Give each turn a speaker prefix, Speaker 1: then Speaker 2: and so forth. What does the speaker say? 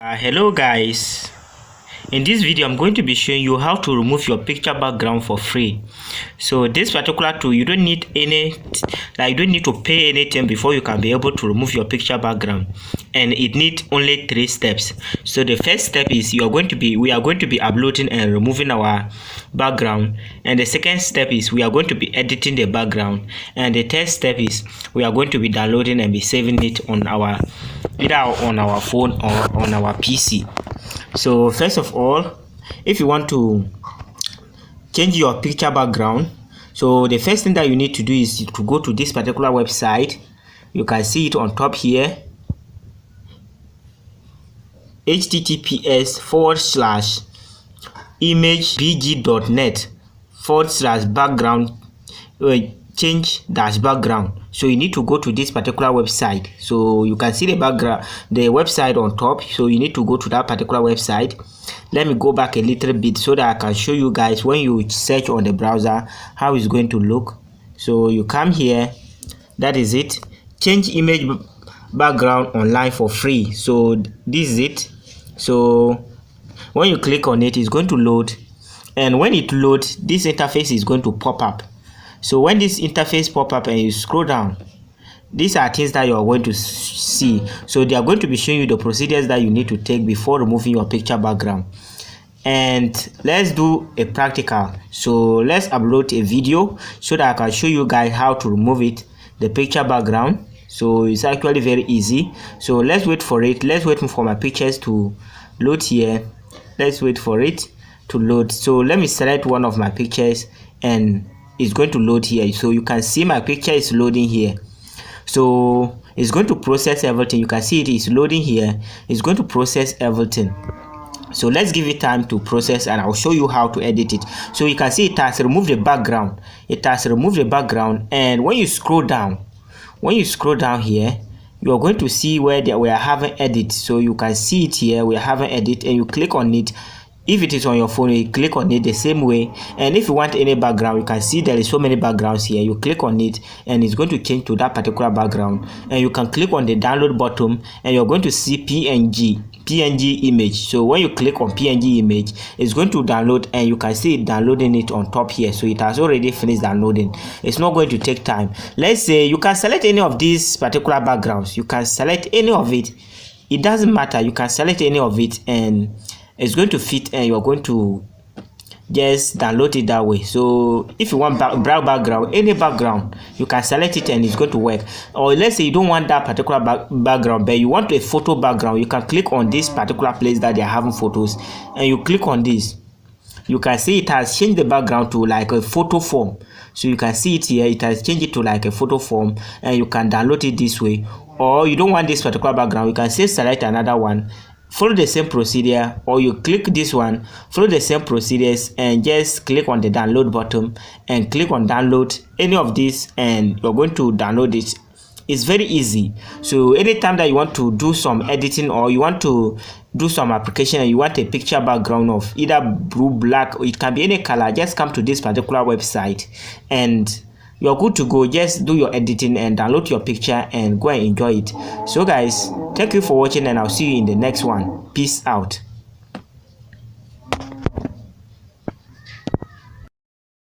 Speaker 1: Hello guys, in this video I'm going to be showing you how to remove your picture background for free. So this particular tool, you don't need to pay anything before you can be able to remove your picture background, and it needs only 3 steps. So the first step is we are going to be uploading and removing our background, and the second step is we are going to be editing the background, and the third step is we are going to be downloading and be saving it on either on our phone or on our PC. So first of all, if you want to change your picture background, so the first thing that you need to do is to go to this particular website. You can see it on top here, https://imagebg.net/background change background. So you need to go to this particular website. So you can see the website on top, so you need to go to that particular website. Let me go back a little bit so that I can show you guys when you search on the browser how it's going to look. So you come here, that is it, change image background online for free. So this is it. So when you click on it, it's going to load, and when it loads, this interface is going to pop up. So when this interface pop up and you scroll down, these are things that you are going to see. So they are going to be showing you the procedures that you need to take before removing your picture background. And let's do a practical. So let's upload a video so that I can show you guys how to remove the picture background. So it's actually very easy. So let's wait for it. Let's wait for my pictures to load here. Let's wait for it to load. So let me select one of my pictures, and it's going to load here. So you can see my picture is loading here. So it's going to process everything. You can see it is loading here. It's going to process everything. So let's give it time to process, and I'll show you how to edit it. So you can see it has removed the background. It has removed the background, and when you scroll down here, you are going to see where we are having edit. So you can see it here, we are having edit, and you click on it. If it is on your phone, you click on it the same way. And if you want any background, you can see there is so many backgrounds here. You click on it, and it's going to change to that particular background. And you can click on the download button, and you're going to see PNG image. So when you click on PNG image, it's going to download, and you can see it downloading it on top here. So it has already finished downloading. It's not going to take time. Let's say you can select any of these particular backgrounds. You can select any of it. It doesn't matter. You can select any of it, and it's going to fit, and you're going to just download it that way. So if you want background, any background, you can select it and it's going to work. Or let's say you don't want that particular background, but you want a photo background, you can click on this particular place that they're having photos, and you click on this. You can see it has changed the background to like a photo form. So you can see it here, it has changed it to like a photo form, and you can download it this way. Or you don't want this particular background, you can say select another one, follow the same procedure, or you click this one, follow the same procedures, and just click on the download button and click on download any of these, and you're going to download it. It's very easy. So anytime that you want to do some editing, or you want to do some application, and you want a picture background of either blue, black, or it can be any color, just come to this particular website and you're good to go. Just do your editing and download your picture and go and enjoy it. So guys, thank you for watching, and I'll see you in the next one. Peace out.